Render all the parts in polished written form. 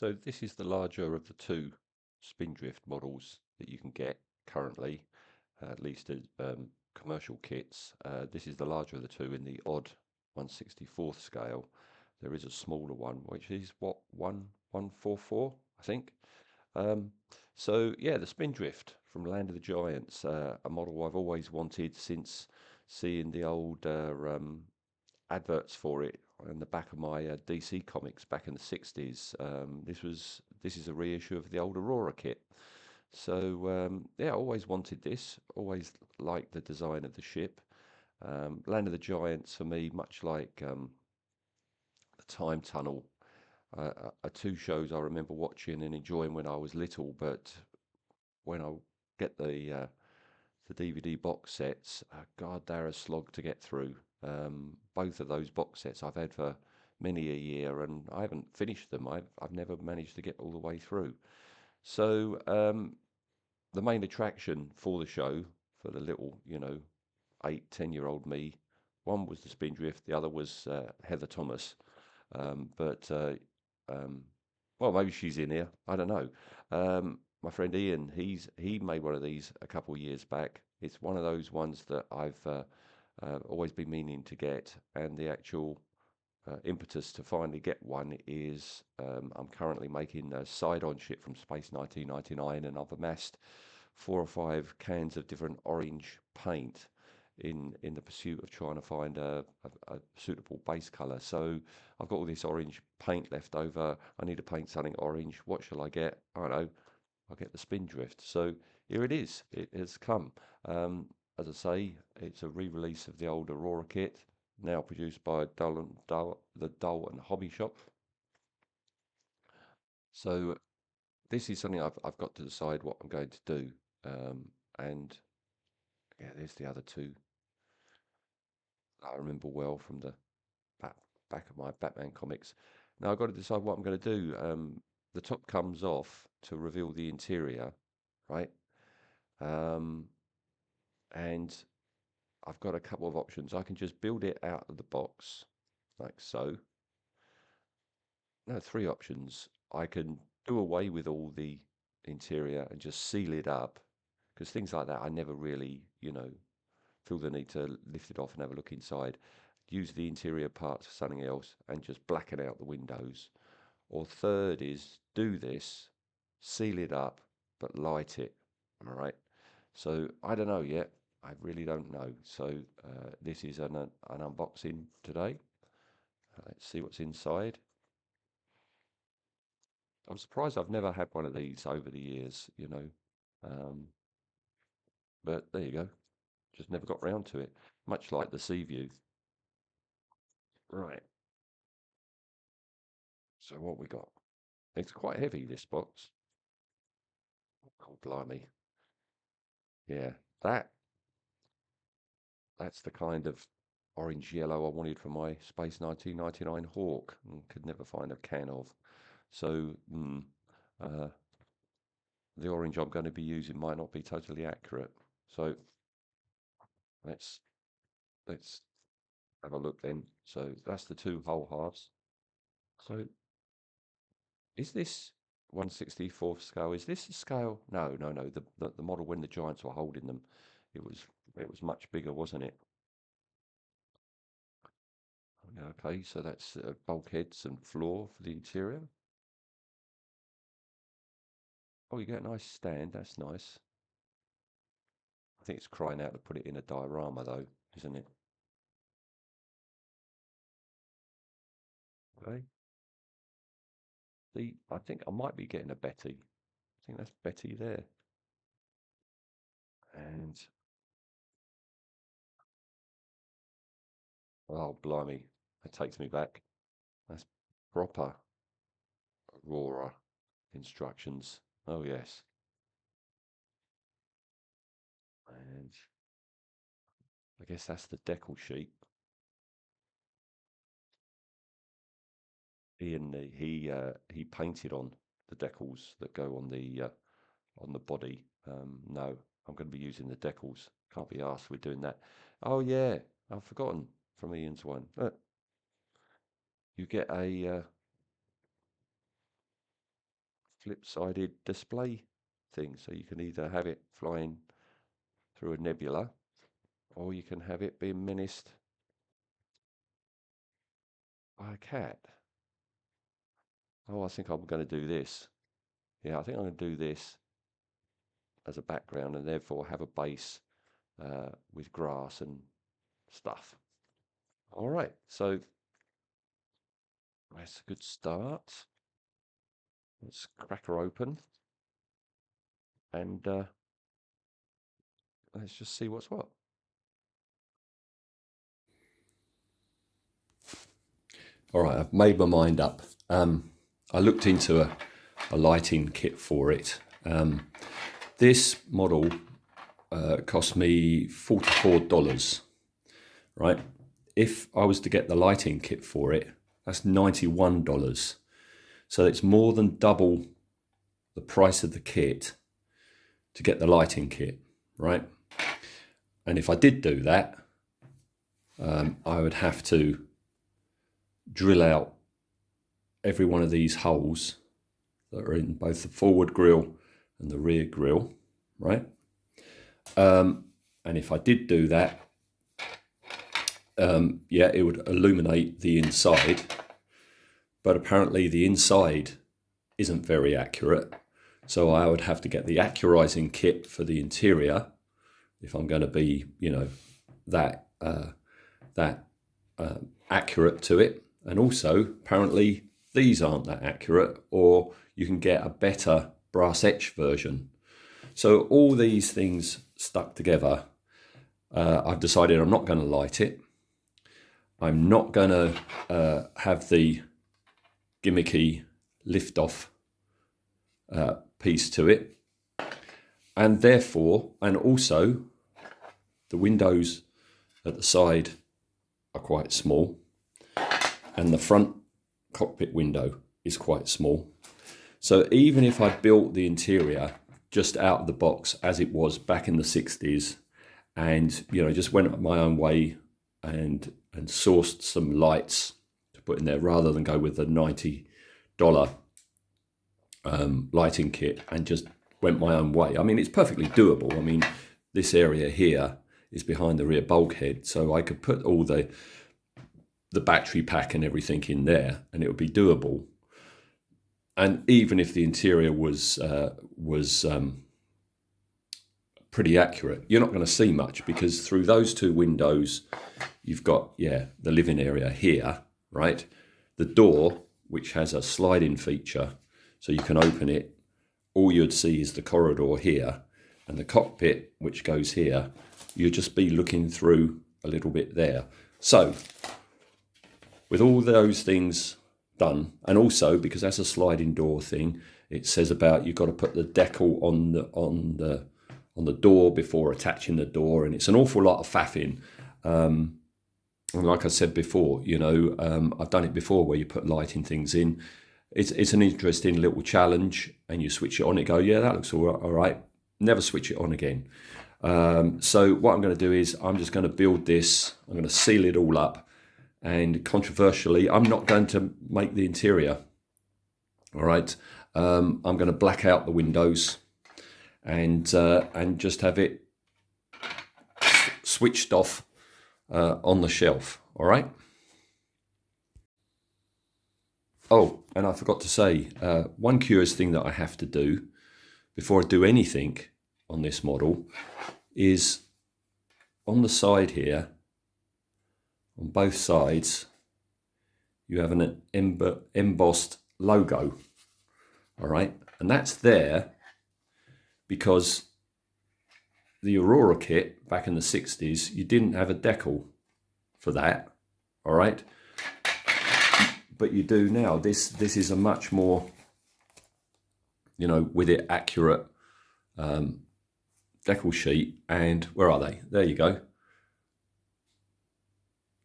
So this is the larger of the two Spindrift models that you can get currently, at least as commercial kits. This is the larger of the two in the odd 1/64th scale. There is a smaller one, which is what, 1/144, I think. Um, so yeah, the Spindrift from Land of the Giants, a model I've always wanted since seeing the old adverts for it in the back of my DC comics back in the 60s. This is a reissue of the old Aurora kit. So yeah, I always wanted this. Always liked the design of the ship. Land of the Giants for me, much like the Time Tunnel, are two shows I remember watching and enjoying when I was little. But when I get the DVD box sets, God, they're a slog to get through. Both of those box sets I've had for many a year, and I haven't finished them. I've never managed to get all the way through. So the main attraction for the show, for the little, 8, 10-year-old me, one was the Spindrift, the other was Heather Thomas. But um, well, maybe she's in here. I don't know. My friend Ian, he made one of these a couple of years back. It's one of those ones that I've always been meaning to get, and the actual impetus to finally get one is I'm currently making a side-on ship from Space 1999, and I've amassed 4 or 5 cans of different orange paint in the pursuit of trying to find a suitable base colour. So I've got all this orange paint left over. I need to paint something orange. What shall I get? I don't know. I'll get the Spindrift. So here it is. It has come. As I say, it's a re-release of the old Aurora kit, now produced by the Dull and Hobby Shop. So this is something I've got to decide what I'm going to do. And yeah, there's the other two I remember well from the back, back of my Batman comics. Now I've got to decide what I'm going to do. The top comes off to reveal the interior, right? Um, and I've got a couple of options. I can just build it out of the box, like so. No, 3 options. I can do away with all the interior and just seal it up, because things like that I never really, feel the need to lift it off and have a look inside. Use the interior parts for something else and just blacken out the windows. Or third is do this, seal it up, but light it. All right. So I don't know yet. I really don't know. So this is an unboxing today. Let's see what's inside. I'm surprised I've never had one of these over the years. Um, but there you go. Just never got round to it. Much like the Sea View. Right. So what we got? It's quite heavy, this box. Oh, blimey. Yeah, that's the kind of orange yellow I wanted for my Space 1999 Hawk and could never find a can of. So uh, the orange I'm going to be using might not be totally accurate. So let's let's have a look then. So that's the two whole halves. So is this 1/64th scale? Is this a scale? No, no, no. The model when the Giants were holding them, it was it was much bigger, wasn't it? Okay, so that's bulkheads and floor for the interior. Oh, you get a nice stand. That's nice. I think it's crying out to put it in a diorama, though, isn't it? Okay. I think I might be getting a Betty. I think that's Betty there. And oh, blimey, that takes me back. That's proper Aurora instructions. Oh yes. And I guess that's the decal sheet. Ian, he painted on the decals that go on the body. No, I'm going to be using the decals. Can't be asked with doing that. Oh yeah, I've forgotten from Ian's one. You get flip-sided display thing, so you can either have it flying through a nebula, or you can have it being menaced by a cat. Oh, I think I'm going to do this. Yeah, I think I'm going to do this as a background, and therefore have a base with grass and stuff. All right, so that's a good start. Let's crack her open, and let's just see what's what. All right, I've made my mind up. I looked into a lighting kit for it. This model cost me $44, right? If I was to get the lighting kit for it, that's $91. So it's more than double the price of the kit to get the lighting kit, right? And if I did do that, I would have to drill out every one of these holes that are in both the forward grille and the rear grille, right? And if I did do that, yeah, it would illuminate the inside, but apparently the inside isn't very accurate. So I would have to get the accurizing kit for the interior if I'm going to be, you know, that accurate to it. And also, apparently, these aren't that accurate, or you can get a better brass etch version. So all these things stuck together, I've decided I'm not going to light it. I'm not going to have the gimmicky lift-off piece to it. And therefore, and also, the windows at the side are quite small, and the front cockpit window is quite small. So even if I built the interior just out of the box as it was back in the 60s, and, you know, just went my own way and sourced some lights to put in there rather than go with the $90 lighting kit, and just went my own way, I mean, it's perfectly doable. I mean, this area here is behind the rear bulkhead, so I could put all the battery pack and everything in there, and it would be doable. And even if the interior was pretty accurate, you're not going to see much, because through those two windows, you've got, yeah, the living area here, right? The door, which has a sliding feature, so you can open it. All you'd see is the corridor here, and the cockpit, which goes here. You'd just be looking through a little bit there. So, with all those things done, and also because that's a sliding door thing, it says about you've got to put the decal on the door before attaching the door, and it's an awful lot of faffing. And like I said before, you know, I've done it before where you put lighting things in. It's an interesting little challenge, and you switch it on, it go, yeah, that looks all right. Never switch it on again. So what I'm going to do is I'm just going to build this. I'm going to seal it all up. And controversially, I'm not going to make the interior. All right. I'm going to black out the windows and just have it switched off on the shelf. All right. Oh, and I forgot to say, one curious thing that I have to do before I do anything on this model is on the side here, on both sides, you have an embossed logo, all right? And that's there because the Aurora kit back in the 60s, you didn't have a decal for that, all right? But you do now. This is a much more, you know, with it accurate decal sheet. And where are they? There you go.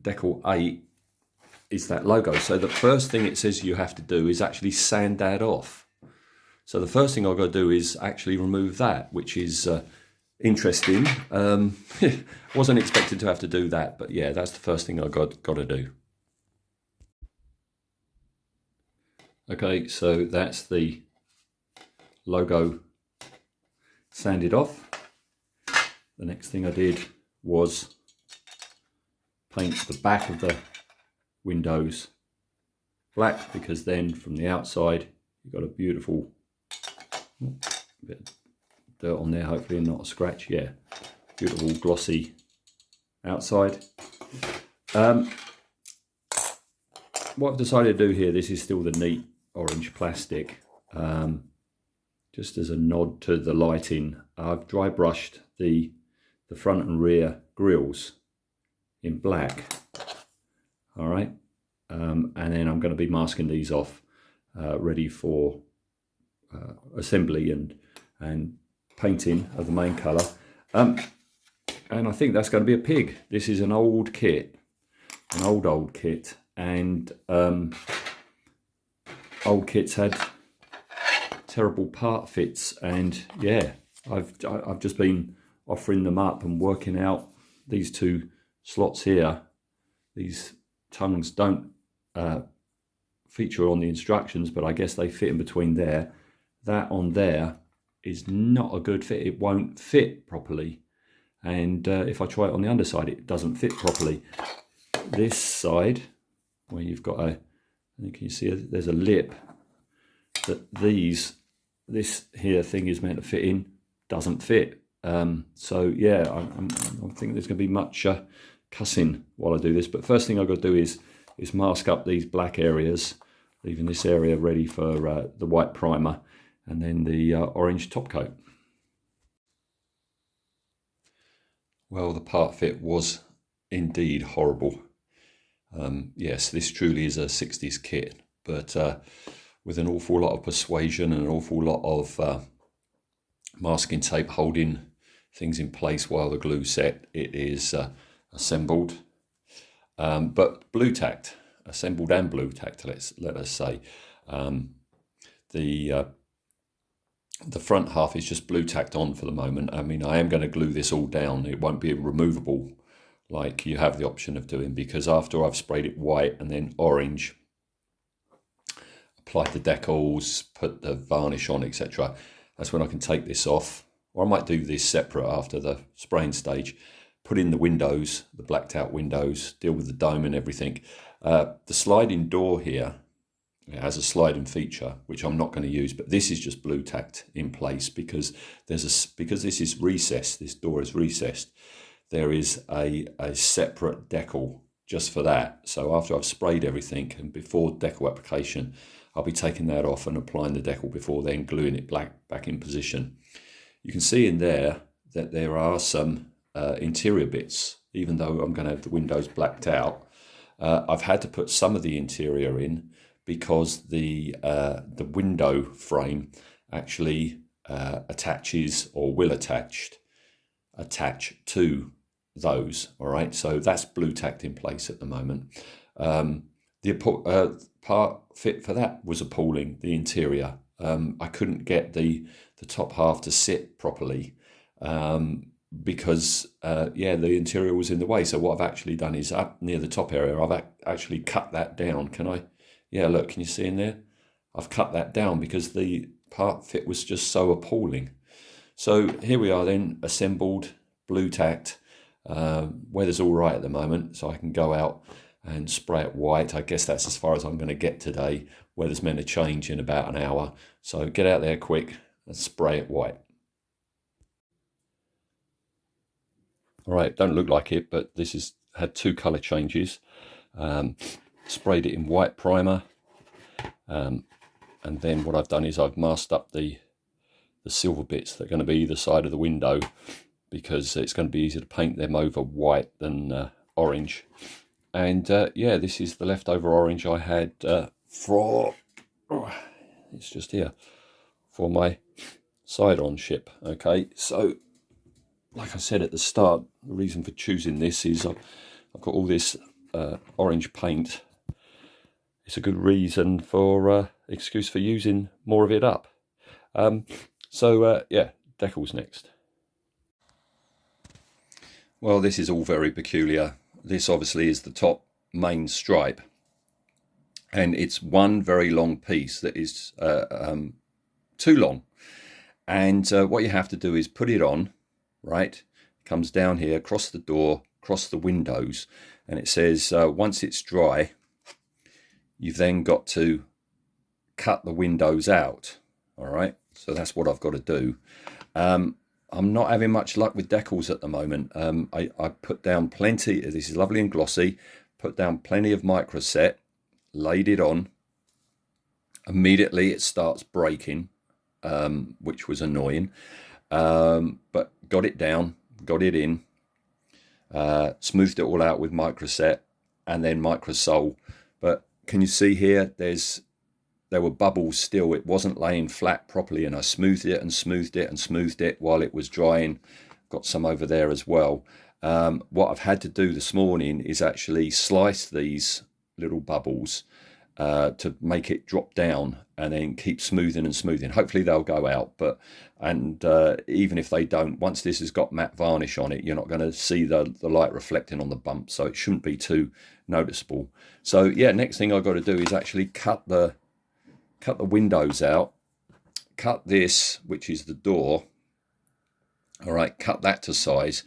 Decal 8 is that logo. So the first thing it says you have to do is actually sand that off. So the first thing I've got to do is actually remove that, which is interesting. Wasn't expected to have to do that, but yeah, that's the first thing I've got to do. Okay, so that's the logo sanded off. The next thing I did was paint the back of the windows black, because then from the outside you've got a beautiful bit of dirt on there, hopefully not a scratch. Yeah, beautiful glossy outside. What I've decided to do here, this is still the neat orange plastic, just as a nod to the lighting. I've dry brushed the front and rear grills in black. All right, and then I'm going to be masking these off, ready for assembly and painting of the main colour. And I think that's going to be a pig. This is an old kit, an old kit, and old kits had terrible part fits, and yeah, I've just been offering them up and working out these two slots here. These tongues don't feature on the instructions, but I guess they fit in between there. That on there is not a good fit. It won't fit properly, and if I try it on the underside, it doesn't fit properly. This side, where you've got a, I think you see there's a lip that this here thing is meant to fit in, doesn't fit. So yeah, I think there's going to be much cussing while I do this. But first thing I've got to do is mask up these black areas, leaving this area ready for the white primer and then the orange top coat. Well, the part fit was indeed horrible. Yes, this truly is a 60s kit, but with an awful lot of persuasion and an awful lot of masking tape holding things in place while the glue set, it is assembled, but blue tacked, assembled and blue tacked, let us say. The front half is just blue tacked on for the moment. I mean, I am going to glue this all down. It won't be removable like you have the option of doing, because after I've sprayed it white and then orange, applied the decals, put the varnish on, etc., that's when I can take this off. Or I might do this separate after the spraying stage, put in the windows, the blacked out windows, deal with the dome and everything. The sliding door here, it has a sliding feature, which I'm not going to use, but this is just blue tacked in place because because this is recessed, this door is recessed, there is a separate decal just for that. So after I've sprayed everything and before decal application, I'll be taking that off and applying the decal before then gluing it back in position. You can see in there that there are some interior bits, even though I'm going to have the windows blacked out. I've had to put some of the interior in because the window frame actually attaches or will attach to those. All right, so that's blue tacked in place at the moment. The part fit for that was appalling. The interior, I couldn't get the top half to sit properly because the interior was in the way. So what I've actually done is up near the top area, I've actually cut that down. Can I? Yeah, look, can you see in there? I've cut that down because the part fit was just so appalling. So here we are then, assembled, blue tacked. Weather's all right at the moment, so I can go out and spray it white. I guess that's as far as I'm going to get today. Weather's meant to change in about an hour, so get out there quick and spray it white. All right, don't look like it, but this has had two colour changes. Sprayed it in white primer, and then what I've done is I've masked up the silver bits that are going to be either side of the window, because it's going to be easier to paint them over white than orange. And yeah, this is the leftover orange I had it's just here, for my side-on ship. Okay, so like I said at the start, the reason for choosing this is I've got all this orange paint. It's a good reason for excuse for using more of it up. Yeah, decals next. Well, this is all very peculiar. This obviously is the top main stripe, and it's one very long piece that is too long. And what you have to do is put it on, right? It comes down here, across the door, across the windows, and it says once it's dry, you've then got to cut the windows out. All right, so that's what I've got to do. I'm not having much luck with decals at the moment. I put down plenty, this is lovely and glossy, put down plenty of microset, laid it on. Immediately it starts breaking, which was annoying, but got it down, got it in, smoothed it all out with microset and then microsole. But can you see here, there were bubbles still. It wasn't laying flat properly, and I smoothed it and smoothed it and smoothed it while it was drying. Got some over there as well. What I've had to do this morning is actually slice these little bubbles to make it drop down, and then keep smoothing and smoothing. Hopefully they'll go out, but even if they don't, once this has got matte varnish on it, you're not going to see the light reflecting on the bump, so it shouldn't be too noticeable. So yeah, next thing I've got to do is actually cut the windows out, cut this, which is the door. All right, cut that to size,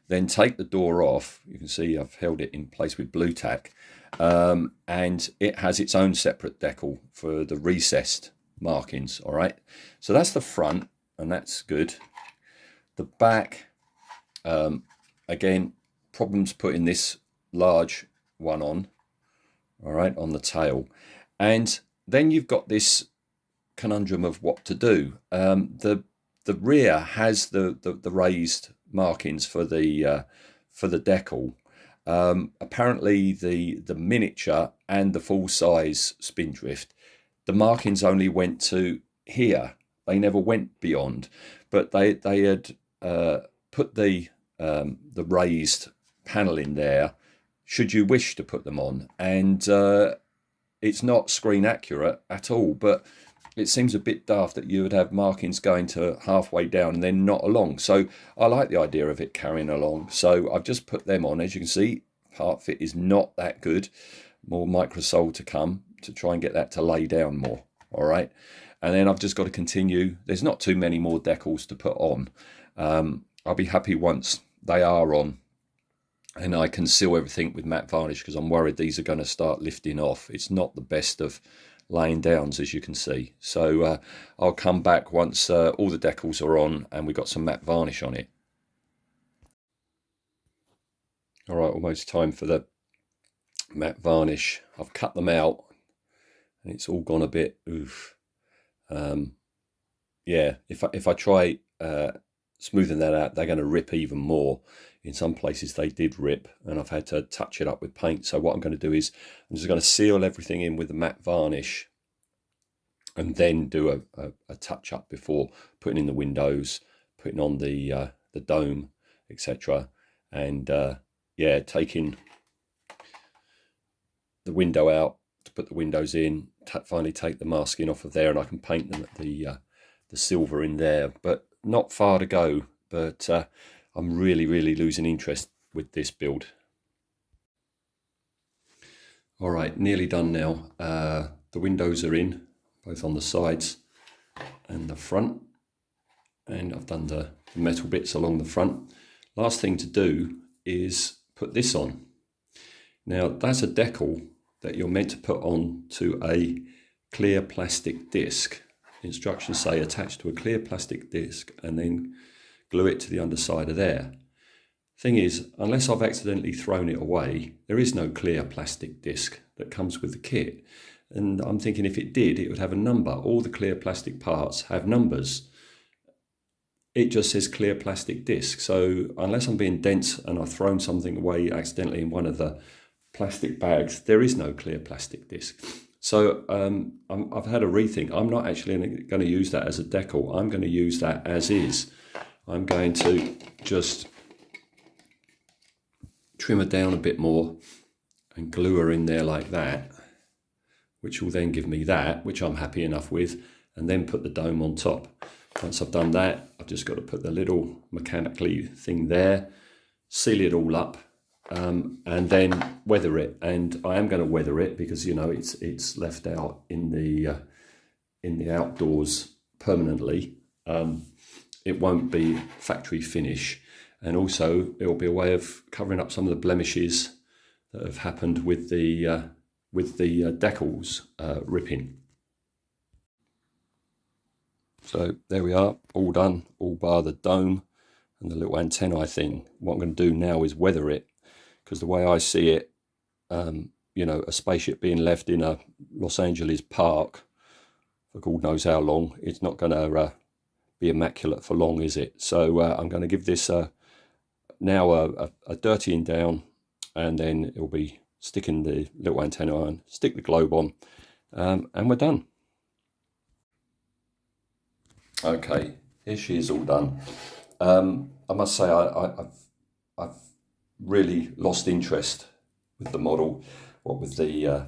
then take the door off. You can see I've held it in place with blue tack, and it has its own separate decal for the recessed markings. All right, so that's the front, and that's good. The back, again, problems putting this large one on, all right, on the tail. And then you've got this conundrum of what to do. The rear has the raised markings for the decal. Apparently the miniature and the full size Spindrift, the markings only went to here. They never went beyond, but they had put the raised panel in there should you wish to put them on, and it's not screen accurate at all, but it seems a bit daft that you would have markings going to halfway down and then not along. So I like the idea of it carrying along. So I've just put them on. As you can see, part fit is not that good. More microsole to come to try and get that to lay down more. All right. And then I've just got to continue. There's not too many more decals to put on. I'll be happy once they are on and I can seal everything with matte varnish, because I'm worried these are going to start lifting off. It's not the best of laying downs, as you can see. So I'll come back once all the decals are on and we've got some matte varnish on it. All right, almost time for the matte varnish. I've cut them out and it's all gone a bit oof. Yeah, if I try smoothing that out, they're going to rip even more. In some places they did rip, and I've had to touch it up with paint. So what I'm going to do is I'm just going to seal everything in with the matte varnish and then do a touch up before putting in the windows, putting on the dome, etc. And yeah, taking the window out to put the windows in, finally take the masking off of there, and I can paint them at the silver in there. But not far to go, but I'm really losing interest with this build. All right, nearly done now. The windows are in, both on the sides and the front, and I've done the metal bits along the front. Last thing to do is put this on. Now that's a decal that you're meant to put on to a clear plastic disc. Instructions say attach to a clear plastic disc and then glue it to the underside of there. Thing is, unless I've accidentally thrown it away, there is no clear plastic disc that comes with the kit. And I'm thinking if it did, it would have a number. All the clear plastic parts have numbers. It just says clear plastic disc. So unless I'm being dense and I've thrown something away accidentally in one of the plastic bags, there is no clear plastic disc. So I've had a rethink. I'm not actually going to use that as a decal. I'm going to use that as is. I'm going to just trim her down a bit more and glue her in there like that, which will then give me that, which I'm happy enough with, and then put the dome on top. Once I've done that, I've just got to put the little mechanically thing there, seal it all up, and then weather it. And I am going to weather it because, you know, it's left out in the outdoors permanently. it won't be factory finish, and also it'll be a way of covering up some of the blemishes that have happened with the decals ripping. So there we are, all done, all bar the dome and the little antennae thing. What I'm going to do now is weather it, because the way I see it, you know, a spaceship being left in a Los Angeles park for God knows how long, it's not going to be immaculate for long, is it? So I'm going to give this now a dirtying down, and then it'll be sticking the little antenna on, stick the globe on, and we're done. Okay, here she is, all done. I must say I've really lost interest with the model, what with the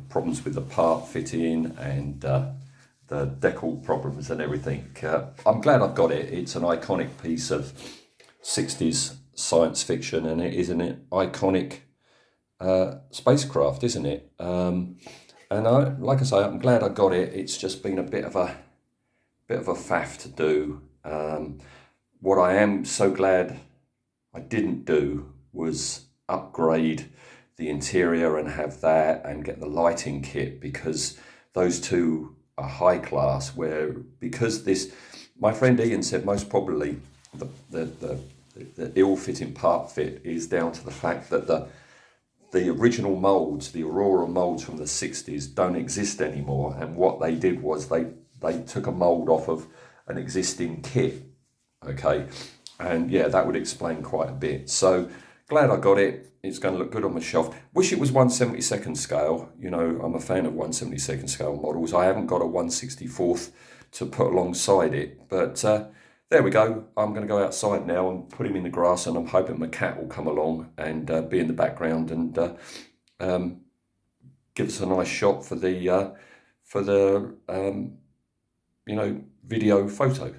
problems with the part fitting and the decal problems and everything. I'm glad I've got it. It's an iconic piece of 60s science fiction, and it is an iconic spacecraft, isn't it? And like I say, I'm glad I got it. It's just been a bit of a faff to do. What I am so glad I didn't do was upgrade the interior and have that and get the lighting kit, because those two are high class, where, because this, my friend Ian said most probably the ill-fitting part fit is down to the fact that the original moulds, the Aurora moulds from the 60s, don't exist anymore, and what they did was they took a mould off of an existing kit, okay, and yeah, that would explain quite a bit. So glad I got it. It's going to look good on my shelf. Wish it was 1/72nd scale. You know, I'm a fan of 1/72nd scale models. I haven't got a 1/64th to put alongside it, but there we go. I'm going to go outside now and put him in the grass, and I'm hoping my cat will come along and be in the background and give us a nice shot for the you know, video photo.